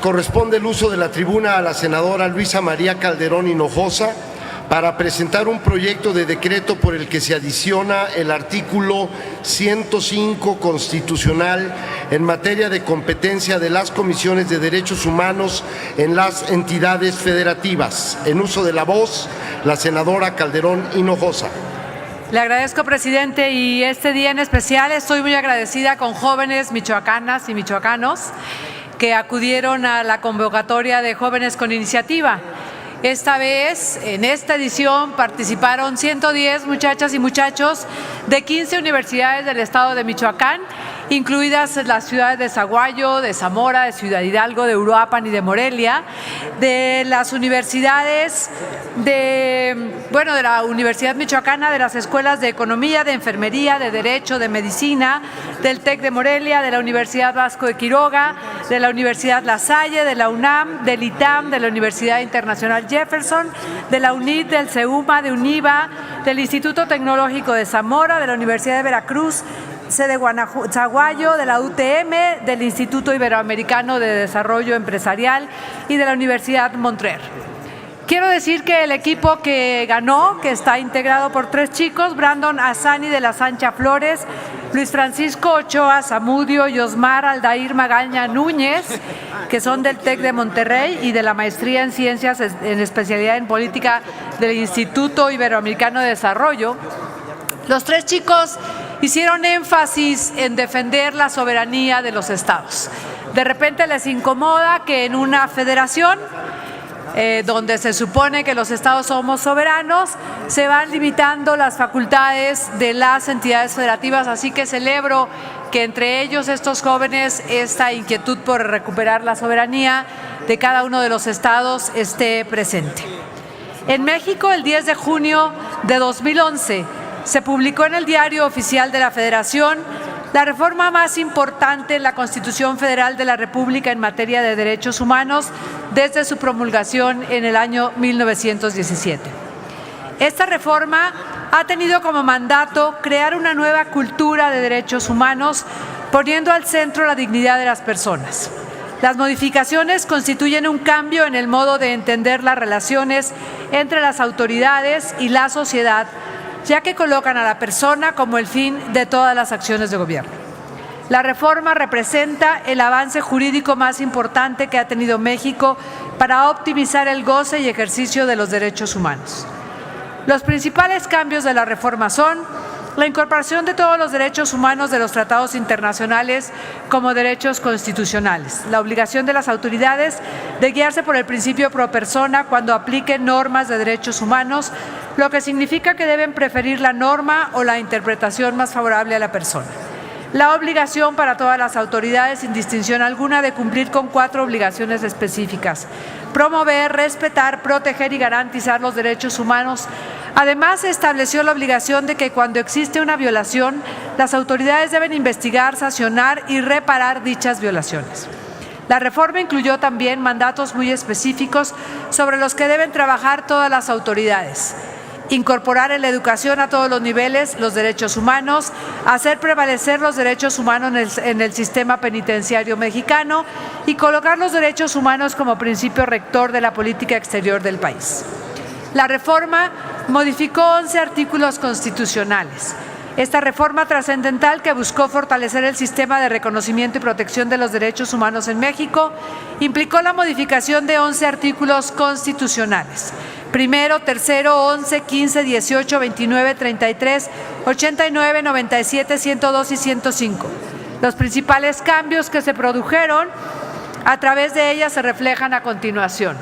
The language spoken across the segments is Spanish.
corresponde el uso de la tribuna a la senadora Luisa María Calderón Hinojosa para presentar un proyecto de decreto por el que se adiciona el artículo 105 constitucional en materia de competencia de las comisiones de derechos humanos en las entidades federativas. En uso de la voz, la senadora Calderón Hinojosa. Le agradezco, presidente, y este día en especial estoy muy agradecida con jóvenes michoacanas y michoacanos que acudieron a la convocatoria de Jóvenes con Iniciativa. Esta vez, en esta edición, participaron 110 muchachas y muchachos de 15 universidades del estado de Michoacán, incluidas las ciudades de Zaguayo, de Zamora, de Ciudad Hidalgo, de Uruapan y de Morelia, de las universidades de la Universidad Michoacana, de las escuelas de Economía, de Enfermería, de Derecho, de Medicina, del TEC de Morelia, de la Universidad Vasco de Quiroga, de la Universidad La Salle, de la UNAM, del ITAM, de la Universidad Internacional Jefferson, de la UNIT, del CEUMA, de UNIVA, del Instituto Tecnológico de Zamora, de la Universidad de Veracruz, sede Zaguayo, de la UTM, del Instituto Iberoamericano de Desarrollo Empresarial y de la Universidad Montreal. Quiero decir que el equipo que ganó, que está integrado por 3 chicos, Brandon Azani de la Sancha Flores, Luis Francisco Ochoa Zamudio y Osmar Aldair Magaña Núñez, que son del TEC de Monterrey y de la Maestría en Ciencias en Especialidad en Política del Instituto Iberoamericano de Desarrollo. Los 3 chicos hicieron énfasis en defender la soberanía de los estados. De repente les incomoda que en una federación donde se supone que los estados somos soberanos, se van limitando las facultades de las entidades federativas, así que celebro que entre ellos estos jóvenes esta inquietud por recuperar la soberanía de cada uno de los estados esté presente. En México, el 10 de junio de 2011, se publicó en el Diario Oficial de la Federación la reforma más importante en la Constitución Federal de la República en materia de derechos humanos desde su promulgación en el año 1917. Esta reforma ha tenido como mandato crear una nueva cultura de derechos humanos, poniendo al centro la dignidad de las personas. Las modificaciones constituyen un cambio en el modo de entender las relaciones entre las autoridades y la sociedad, ya que colocan a la persona como el fin de todas las acciones de gobierno. La reforma representa el avance jurídico más importante que ha tenido México para optimizar el goce y ejercicio de los derechos humanos. Los principales cambios de la reforma son la incorporación de todos los derechos humanos de los tratados internacionales como derechos constitucionales, la obligación de las autoridades de guiarse por el principio pro persona cuando apliquen normas de derechos humanos, lo que significa que deben preferir la norma o la interpretación más favorable a la persona. La obligación para todas las autoridades, sin distinción alguna, de cumplir con 4 obligaciones específicas: promover, respetar, proteger y garantizar los derechos humanos. Además, se estableció la obligación de que cuando existe una violación, las autoridades deben investigar, sancionar y reparar dichas violaciones. La reforma incluyó también mandatos muy específicos sobre los que deben trabajar todas las autoridades: incorporar en la educación a todos los niveles los derechos humanos, hacer prevalecer los derechos humanos en el sistema penitenciario mexicano y colocar los derechos humanos como principio rector de la política exterior del país. La reforma modificó 11 artículos constitucionales. Esta reforma trascendental, que buscó fortalecer el sistema de reconocimiento y protección de los derechos humanos en México, implicó la modificación de 11 artículos constitucionales: primero, tercero, 11, 15, 18, 29, 33, 89, 97, 102 y 105. Los principales cambios que se produjeron a través de ellas se reflejan a continuación.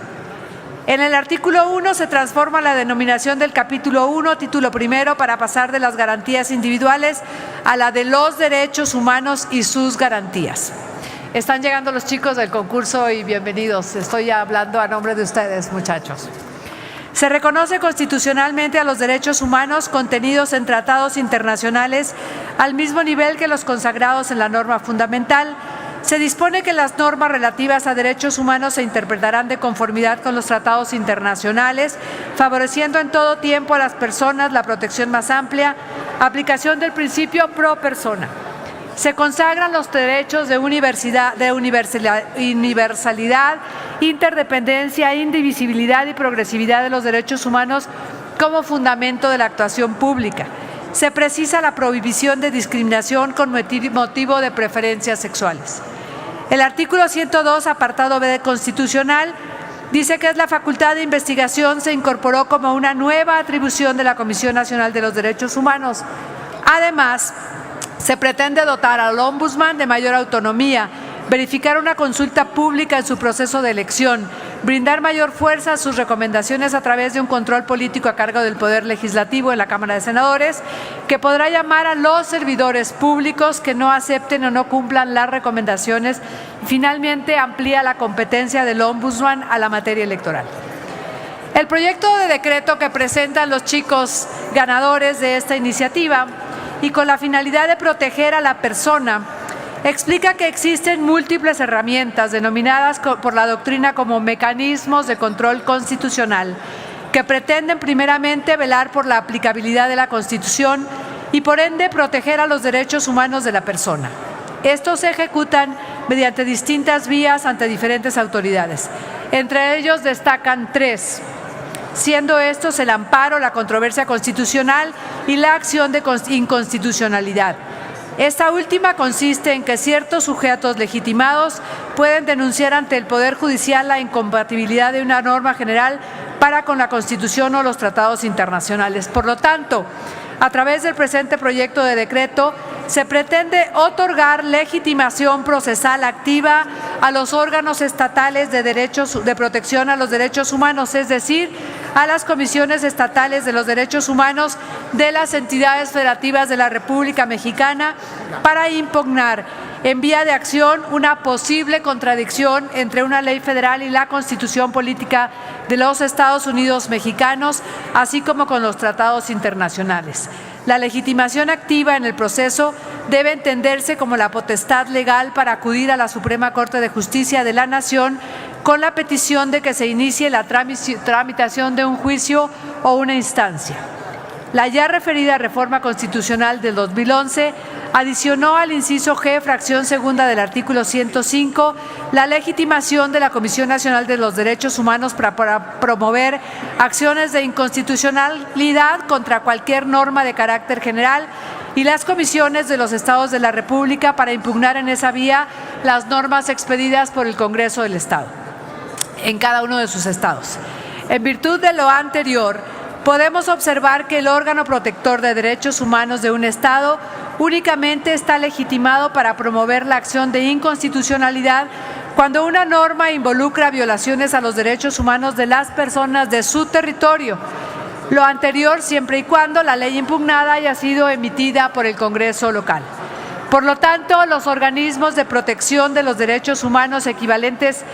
En el artículo 1 se transforma la denominación del capítulo 1, título primero, para pasar de las garantías individuales a la de los derechos humanos y sus garantías. Están llegando los chicos del concurso y bienvenidos. Estoy hablando a nombre de ustedes, muchachos. Se reconoce constitucionalmente a los derechos humanos contenidos en tratados internacionales al mismo nivel que los consagrados en la norma fundamental. Se dispone que las normas relativas a derechos humanos se interpretarán de conformidad con los tratados internacionales, favoreciendo en todo tiempo a las personas la protección más amplia, aplicación del principio pro persona. se consagran los derechos de universalidad, interdependencia, indivisibilidad y progresividad de los derechos humanos como fundamento de la actuación pública. Se precisa la prohibición de discriminación con motivo de preferencias sexuales. El artículo 102, apartado B constitucional, dice que la facultad de investigación se incorporó como una nueva atribución de la Comisión Nacional de los Derechos Humanos. Además, se pretende dotar al Ombudsman de mayor autonomía, verificar una consulta pública en su proceso de elección, brindar mayor fuerza a sus recomendaciones a través de un control político a cargo del Poder Legislativo en la Cámara de Senadores, que podrá llamar a los servidores públicos que no acepten o no cumplan las recomendaciones. Finalmente, amplía la competencia del Ombudsman a la materia electoral. El proyecto de decreto que presentan los chicos ganadores de esta iniciativa y con la finalidad de proteger a la persona, explica que existen múltiples herramientas denominadas por la doctrina como mecanismos de control constitucional que pretenden primeramente velar por la aplicabilidad de la Constitución y por ende proteger a los derechos humanos de la persona. Estos se ejecutan mediante distintas vías ante diferentes autoridades. Entre ellos destacan 3, siendo estos el amparo, la controversia constitucional y la acción de inconstitucionalidad. Esta última consiste en que ciertos sujetos legitimados pueden denunciar ante el Poder Judicial la incompatibilidad de una norma general para con la Constitución o los tratados internacionales. Por lo tanto, a través del presente proyecto de decreto, se pretende otorgar legitimación procesal activa a los órganos estatales de protección a los derechos humanos, es decir, a las comisiones estatales de los derechos humanos de las entidades federativas de la República Mexicana para impugnar en vía de acción una posible contradicción entre una ley federal y la Constitución Política de los Estados Unidos Mexicanos, así como con los tratados internacionales. La legitimación activa en el proceso debe entenderse como la potestad legal para acudir a la Suprema Corte de Justicia de la Nación con la petición de que se inicie la tramitación de un juicio o una instancia. La ya referida reforma constitucional del 2011 adicionó al inciso G, fracción segunda del artículo 105, la legitimación de la Comisión Nacional de los Derechos Humanos para promover acciones de inconstitucionalidad contra cualquier norma de carácter general y las comisiones de los estados de la República para impugnar en esa vía las normas expedidas por el Congreso del Estado, en cada uno de sus estados. En virtud de lo anterior, podemos observar que el órgano protector de derechos humanos de un Estado únicamente está legitimado para promover la acción de inconstitucionalidad cuando una norma involucra violaciones a los derechos humanos de las personas de su territorio. Lo anterior siempre y cuando la ley impugnada haya sido emitida por el Congreso local. Por lo tanto, los organismos de protección de los derechos humanos equivalentes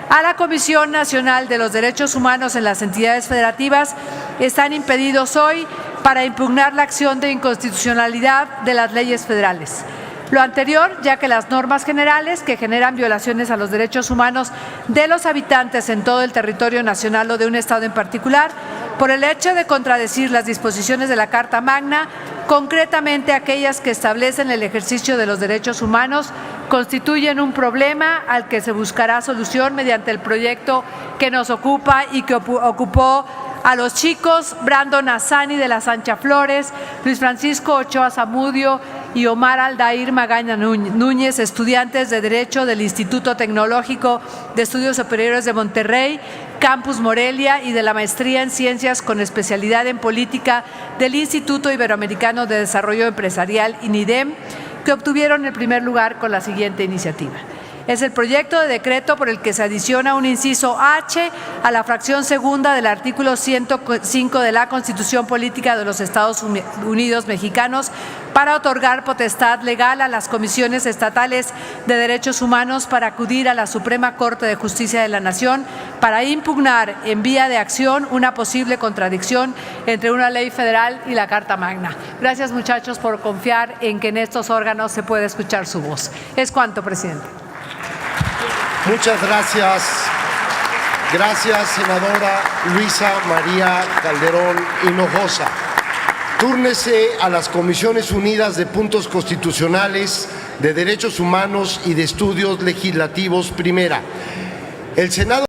a la Comisión Nacional de los Derechos Humanos en las entidades federativas están impedidos hoy para impugnar la acción de inconstitucionalidad de las leyes federales. Lo anterior, ya que las normas generales que generan violaciones a los derechos humanos de los habitantes en todo el territorio nacional o de un estado en particular, por el hecho de contradecir las disposiciones de la Carta Magna, concretamente aquellas que establecen el ejercicio de los derechos humanos, constituyen un problema al que se buscará solución mediante el proyecto que nos ocupa y que ocupó a los chicos Brandon Azani de la Sancha Flores, Luis Francisco Ochoa Zamudio y Omar Aldair Magaña Núñez, estudiantes de Derecho del Instituto Tecnológico de Estudios Superiores de Monterrey, Campus Morelia, y de la Maestría en Ciencias con especialidad en Política del Instituto Iberoamericano de Desarrollo Empresarial, INIDEM, que obtuvieron el primer lugar con la siguiente iniciativa. Es el proyecto de decreto por el que se adiciona un inciso H a la fracción segunda del artículo 105 de la Constitución Política de los Estados Unidos Mexicanos para otorgar potestad legal a las comisiones estatales de derechos humanos para acudir a la Suprema Corte de Justicia de la Nación para impugnar en vía de acción una posible contradicción entre una ley federal y la Carta Magna. Gracias, muchachos, por confiar en que en estos órganos se puede escuchar su voz. Es cuanto, presidente. Muchas gracias. Gracias, senadora Luisa María Calderón Hinojosa. Túrnese a las Comisiones Unidas de Puntos Constitucionales de Derechos Humanos y de Estudios Legislativos, primera. El Senado